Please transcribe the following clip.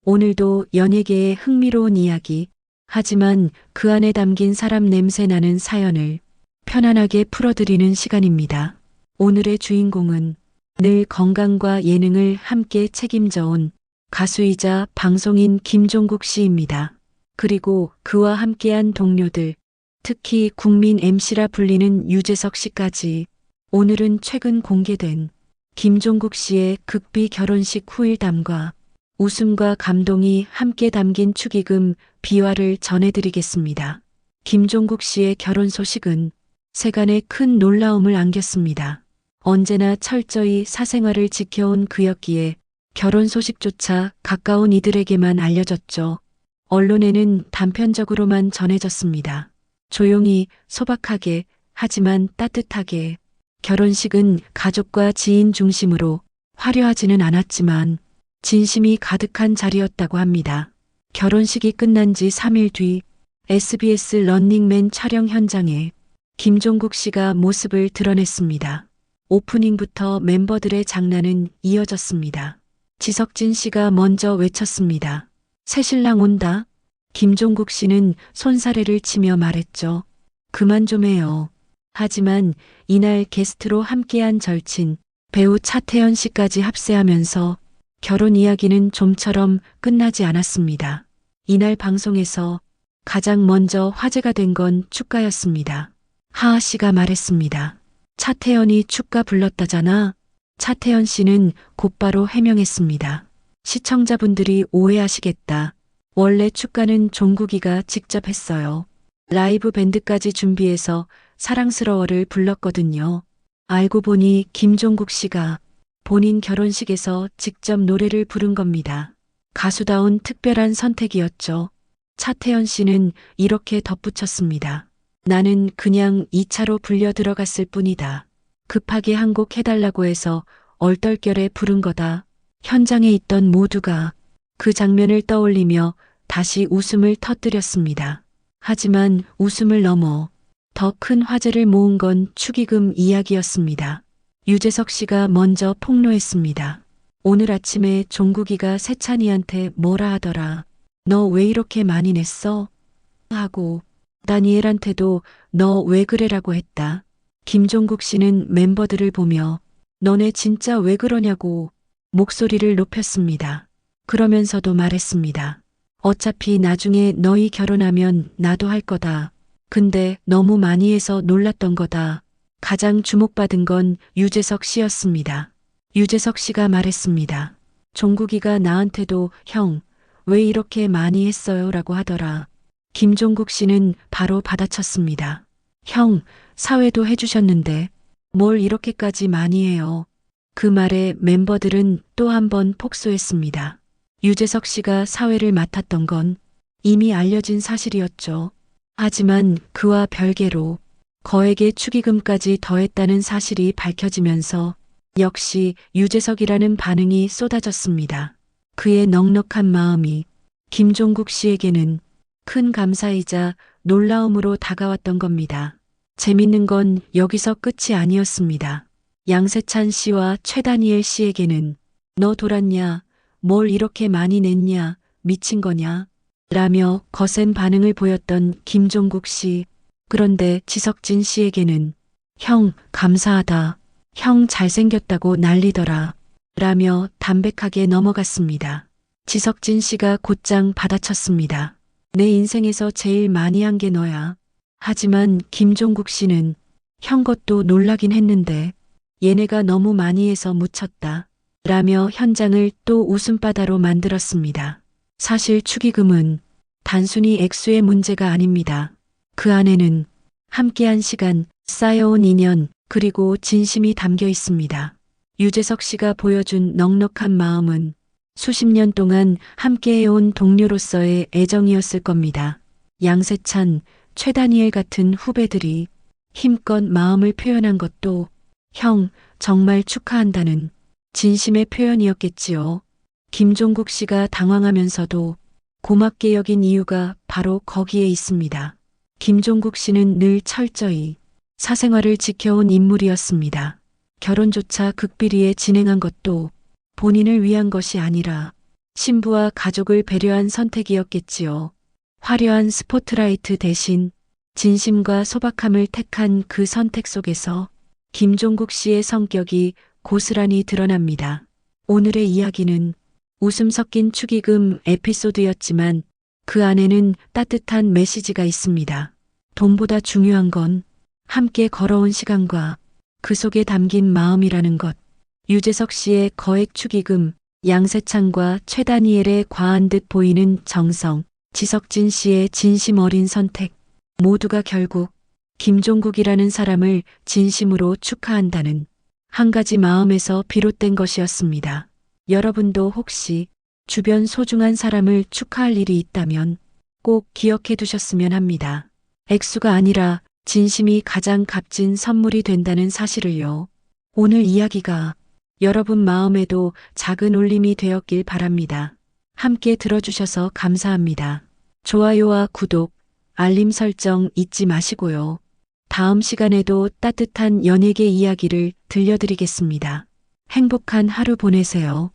오늘도 연예계의 흥미로운 이야기, 하지만 그 안에 담긴 사람 냄새 나는 사연을 편안하게 풀어드리는 시간입니다. 오늘의 주인공은 늘 건강과 예능을 함께 책임져 온 가수이자 방송인 김종국 씨입니다. 그리고 그와 함께한 동료들, 특히 국민 MC라 불리는 유재석 씨까지. 오늘은 최근 공개된 김종국 씨의 극비 결혼식 후일담과 웃음과 감동이 함께 담긴 축의금 비화를 전해드리겠습니다. 김종국 씨의 결혼 소식은 세간에 큰 놀라움을 안겼습니다. 언제나 철저히 사생활을 지켜온 그였기에 결혼 소식조차 가까운 이들에게만 알려졌죠. 언론에는 단편적으로만 전해졌습니다. 조용히, 소박하게, 하지만 따뜻하게. 결혼식은 가족과 지인 중심으로 화려하지는 않았지만 진심이 가득한 자리였다고 합니다. 결혼식이 끝난 지 3일 뒤 SBS 런닝맨 촬영 현장에 김종국 씨가 모습을 드러냈습니다. 오프닝부터 멤버들의 장난은 이어졌습니다. 지석진 씨가 먼저 외쳤습니다. 새신랑 온다. 김종국 씨는 손사래를 치며 말했죠. 그만 좀 해요. 하지만 이날 게스트로 함께한 절친 배우 차태현 씨까지 합세하면서 결혼 이야기는 좀처럼 끝나지 않았습니다. 이날 방송에서 가장 먼저 화제가 된 건 축가였습니다. 하하 씨가 말했습니다. 차태현이 축가 불렀다잖아. 차태현 씨는 곧바로 해명했습니다. 시청자분들이 오해하시겠다. 원래 축가는 종국이가 직접 했어요. 라이브 밴드까지 준비해서 사랑스러워를 불렀거든요. 알고 보니 김종국 씨가 본인 결혼식에서 직접 노래를 부른 겁니다. 가수다운 특별한 선택이었죠. 차태현 씨는 이렇게 덧붙였습니다. 나는 그냥 2차로 불려 들어갔을 뿐이다. 급하게 한 곡 해달라고 해서 얼떨결에 부른 거다. 현장에 있던 모두가 그 장면을 떠올리며 다시 웃음을 터뜨렸습니다. 하지만 웃음을 넘어 더 큰 화제를 모은 건 축의금 이야기였습니다. 유재석 씨가 먼저 폭로했습니다. 오늘 아침에 종국이가 세찬이한테 뭐라 하더라. 너 왜 이렇게 많이 냈어? 하고 다니엘한테도 너 왜 그래라고 했다. 김종국 씨는 멤버들을 보며 너네 진짜 왜 그러냐고 목소리를 높였습니다. 그러면서도 말했습니다. 어차피 나중에 너희 결혼하면 나도 할 거다. 근데 너무 많이 해서 놀랐던 거다. 가장 주목받은 건 유재석 씨였습니다. 유재석 씨가 말했습니다. 종국이가 나한테도 형, 왜 이렇게 많이 했어요? 라고 하더라. 김종국 씨는 바로 받아쳤습니다. 형, 사회도 해주셨는데 뭘 이렇게까지 많이 해요. 그 말에 멤버들은 또 한 번 폭소했습니다. 유재석 씨가 사회를 맡았던 건 이미 알려진 사실이었죠. 하지만 그와 별개로 거액의 축의금까지 더했다는 사실이 밝혀지면서 역시 유재석이라는 반응이 쏟아졌습니다. 그의 넉넉한 마음이 김종국 씨에게는 큰 감사이자 놀라움으로 다가왔던 겁니다. 재밌는 건 여기서 끝이 아니었습니다. 양세찬 씨와 최다니엘 씨에게는 너 돌았냐? 뭘 이렇게 많이 냈냐? 미친 거냐? 라며 거센 반응을 보였던 김종국 씨. 그런데 지석진 씨에게는 형 감사하다. 형 잘생겼다고 난리더라. 라며 담백하게 넘어갔습니다. 지석진 씨가 곧장 받아쳤습니다. 내 인생에서 제일 많이 한 게 너야. 하지만 김종국 씨는 형 것도 놀라긴 했는데 얘네가 너무 많이 해서 묻혔다. 라며 현장을 또 웃음바다로 만들었습니다. 사실 축의금은 단순히 액수의 문제가 아닙니다. 그 안에는 함께한 시간, 쌓여온 인연, 그리고 진심이 담겨 있습니다. 유재석 씨가 보여준 넉넉한 마음은 수십 년 동안 함께해온 동료로서의 애정이었을 겁니다. 양세찬, 최다니엘 같은 후배들이 힘껏 마음을 표현한 것도 형, 정말 축하한다는 진심의 표현이었겠지요. 김종국 씨가 당황하면서도 고맙게 여긴 이유가 바로 거기에 있습니다. 김종국 씨는 늘 철저히 사생활을 지켜온 인물이었습니다. 결혼조차 극비리에 진행한 것도 본인을 위한 것이 아니라 신부와 가족을 배려한 선택이었겠지요. 화려한 스포트라이트 대신 진심과 소박함을 택한 그 선택 속에서 김종국 씨의 성격이 고스란히 드러납니다. 오늘의 이야기는 웃음 섞인 축의금 에피소드였지만 그 안에는 따뜻한 메시지가 있습니다. 돈보다 중요한 건 함께 걸어온 시간과 그 속에 담긴 마음이라는 것. 유재석 씨의 거액 축의금, 양세찬과 최다니엘의 과한 듯 보이는 정성, 지석진 씨의 진심 어린 선택, 모두가 결국 김종국이라는 사람을 진심으로 축하한다는 한 가지 마음에서 비롯된 것이었습니다. 여러분도 혹시 주변 소중한 사람을 축하할 일이 있다면 꼭 기억해 두셨으면 합니다. 액수가 아니라 진심이 가장 값진 선물이 된다는 사실을요. 오늘 이야기가 여러분 마음에도 작은 울림이 되었길 바랍니다. 함께 들어주셔서 감사합니다. 좋아요와 구독, 알림 설정 잊지 마시고요. 다음 시간에도 따뜻한 연예계 이야기를 들려드리겠습니다. 행복한 하루 보내세요.